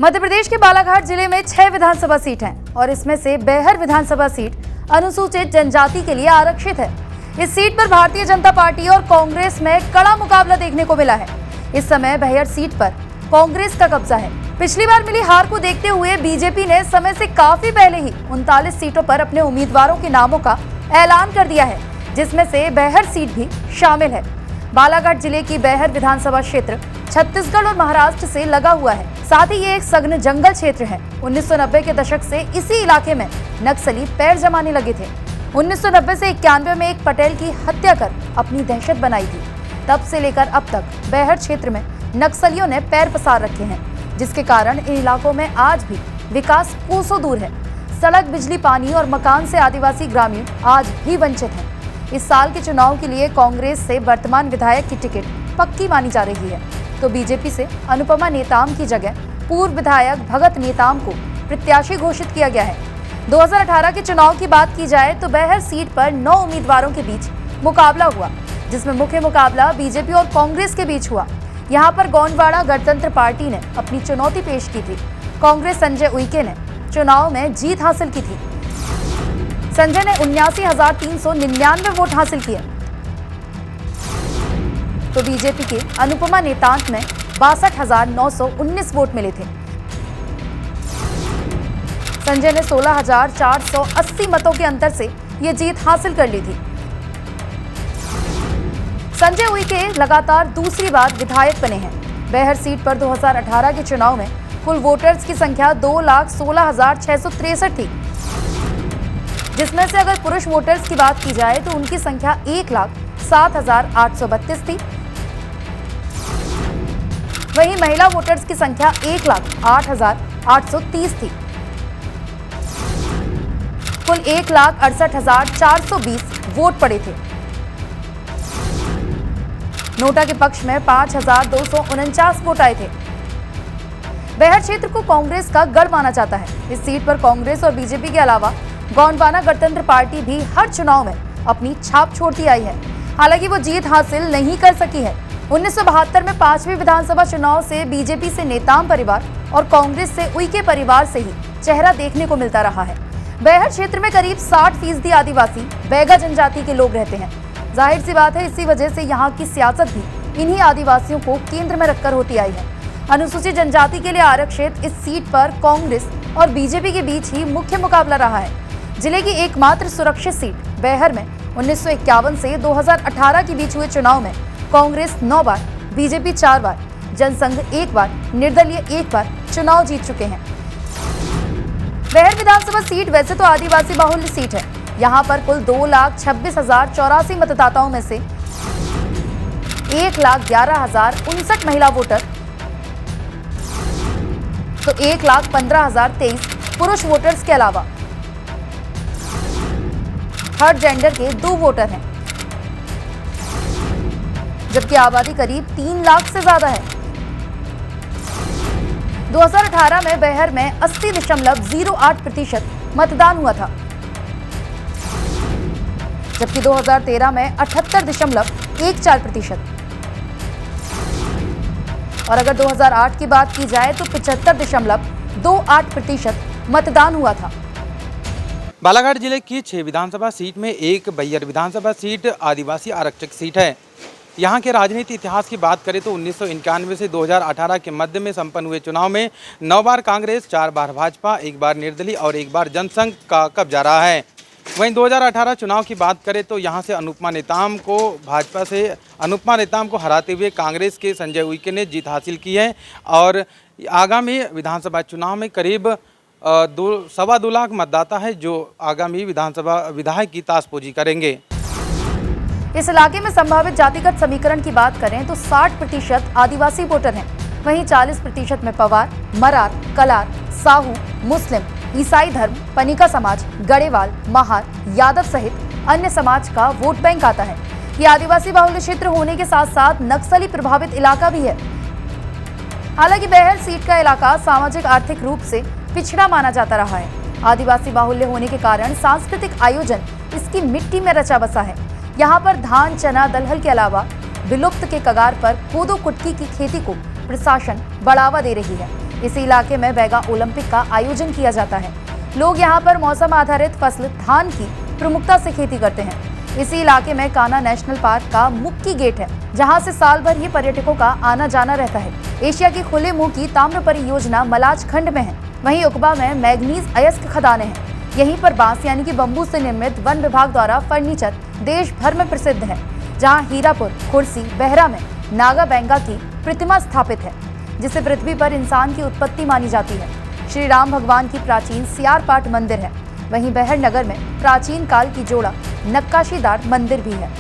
मध्य प्रदेश के बालाघाट जिले में 6 विधानसभा सीट हैं और इसमें से बेहर विधानसभा सीट अनुसूचित जनजाति के लिए आरक्षित है। इस सीट पर भारतीय जनता पार्टी और कांग्रेस में कड़ा मुकाबला देखने को मिला है। इस समय बेहर सीट पर कांग्रेस का कब्जा है। पिछली बार मिली हार को देखते हुए बीजेपी ने समय से काफी पहले ही 39 सीटों पर अपने उम्मीदवारों के नामों का ऐलान कर दिया है, जिसमें से बेहर सीट भी शामिल है। बालाघाट जिले की बेहर विधानसभा क्षेत्र छत्तीसगढ़ और महाराष्ट्र से लगा हुआ है। साथ ही ये एक सघन जंगल क्षेत्र है। 1990 के दशक से इसी इलाके में नक्सली पैर जमाने लगे थे। 1990 से 91 में एक पटेल की हत्या कर अपनी दहशत बनाई थी। तब से लेकर अब तक बेहर क्षेत्र में नक्सलियों ने पैर पसार रखे हैं, जिसके कारण इन इलाकों में आज भी विकास कोसों दूर है। सड़क, बिजली, पानी और मकान से आदिवासी ग्रामीण आज भी वंचित हैं। इस साल के चुनाव के लिए कांग्रेस से वर्तमान विधायक की टिकट पक्की मानी जा रही है, तो बीजेपी से अनुपमा नेताम की जगह पूर्व विधायक भगत नेताम को प्रत्याशी घोषित किया गया है। 2018 के चुनाव की बात की जाए तो बेहर सीट पर 9 उम्मीदवारों के बीच मुकाबला हुआ, जिसमें मुख्य मुकाबला बीजेपी और कांग्रेस के बीच हुआ। यहां पर गोंडवाना गणतंत्र पार्टी ने अपनी चुनौती पेश की थी। कांग्रेस संजय उइके ने चुनाव में जीत हासिल की थी। संजय ने 79,399 वोट हासिल किए, तो बीजेपी के अनुपमा नेताम में 62,919 वोट मिले थे। संजय ने 16,480 मतों के अंतर से ये जीत हासिल कर ली थी। संजय उइके लगातार दूसरी बार विधायक बने हैं। बेहर सीट पर 2018 के चुनाव में कुल वोटर्स की संख्या 2,16,663 थी, जिसमें से अगर पुरुष वोटर्स की बात की जाए तो उनकी संख्या 1,07,832 थी। वहीं महिला वोटर्स की संख्या 1,08,830 थी। कुल 1,68,420 वोट पड़े थे। नोटा के पक्ष में 5,249 वोट आए थे। बेहर क्षेत्र को कांग्रेस का गढ़ माना जाता है। इस सीट पर कांग्रेस और बीजेपी के अलावा गोंडवाना गणतंत्र पार्टी भी हर चुनाव में अपनी छाप छोड़ती आई है। हालांकि वो जीत हासिल नहीं कर सकी है। 1972 में 5वें विधानसभा चुनाव से बीजेपी से नेताम परिवार और कांग्रेस से उइके परिवार से ही चेहरा देखने को मिलता रहा है। बेहर क्षेत्र में करीब 60% आदिवासी बैगा जनजाति के लोग रहते हैं। जाहिर सी बात है, इसी वजह से यहाँ की सियासत भी इन्हीं आदिवासियों को केंद्र में रखकर होती आई है। अनुसूचित जनजाति के लिए आरक्षित इस सीट पर कांग्रेस और बीजेपी के बीच ही मुख्य मुकाबला रहा है। जिले की एकमात्र सुरक्षित सीट बेहर में 1951 से 2018 के बीच हुए चुनाव में कांग्रेस 9 बार, बीजेपी 4 बार, जनसंघ 1 बार, निर्दलीय 1 बार चुनाव जीत चुके हैं। बेहर विधानसभा सीट वैसे तो आदिवासी बाहुल्य सीट है। यहाँ पर कुल 2,26,084 मतदाताओं में से 1,11,059 महिला वोटर तो 1,15,023 पुरुष वोटर्स के अलावा थर्ड जेंडर के 2 वोटर हैं, जबकि आबादी करीब 3 लाख से ज्यादा है। 2018 में बेहर में 80.08% मतदान हुआ था, जबकि 2013 में 78.14%। और अगर 2008 की बात की जाए तो 75.28% मतदान हुआ था। बालाघाट जिले की 6 विधानसभा सीट में एक बेहर विधानसभा सीट आदिवासी आरक्षित सीट है। यहाँ के राजनीति इतिहास की बात करें तो 1991 से 2018 के मध्य में संपन्न हुए चुनाव में 9 बार कांग्रेस, 4 बार भाजपा, 1 बार निर्दलीय और 1 बार जनसंघ का कब्जा रहा है। वहीं 2018 चुनाव की बात करें तो यहाँ से अनुपमा नेताम को हराते हुए कांग्रेस के संजय उइके ने जीत हासिल की है और आगामी विधानसभा चुनाव में करीब 2.25 लाख मतदाता है जो आगामी विधानसभा विधायक की ताशपोजी करेंगे। इस इलाके में संभावित जातिगत समीकरण की बात करें तो 60% आदिवासी वोटर हैं। वहीं 40% में पवार, मरार, कलार, साहू, मुस्लिम, ईसाई धर्म, पनिका समाज, गढ़ेवाल, महार, यादव सहित अन्य समाज का वोट बैंक आता है। ये आदिवासी बाहुल्य क्षेत्र होने के साथ साथ नक्सली प्रभावित इलाका भी है। हालांकि बेहर सीट का इलाका सामाजिक आर्थिक रूप से पिछड़ा माना जाता रहा है। आदिवासी बाहुल्य होने के कारण सांस्कृतिक आयोजन इसकी मिट्टी में रचा बसा है। यहाँ पर धान, चना, दलहन के अलावा विलुप्त के कगार पर कोदो कुटकी की खेती को प्रशासन बढ़ावा दे रही है। इसी इलाके में बैगा ओलंपिक का आयोजन किया जाता है। लोग यहाँ पर मौसम आधारित फसल धान की प्रमुखता से खेती करते हैं। इसी इलाके में कान्हा नेशनल पार्क का मुक्की गेट है, जहाँ से साल भर ही पर्यटकों का आना जाना रहता है। एशिया की खुले मुंह की ताम्र परियोजना मलाज खंड में है। वहीं उकबा में मैग्नीज अयस्क खदानें हैं। यहीं पर बांस यानी कि बम्बू से निर्मित वन विभाग द्वारा फर्नीचर देश भर में प्रसिद्ध है, जहां हीरापुर, खुर्सी, बेहरा में नागा बैंगा की प्रतिमा स्थापित है, जिसे पृथ्वी पर इंसान की उत्पत्ति मानी जाती है। श्री राम भगवान की प्राचीन सियारपाट मंदिर है। वहीं बेहर नगर में प्राचीन काल की जोड़ा नक्काशीदार मंदिर भी है।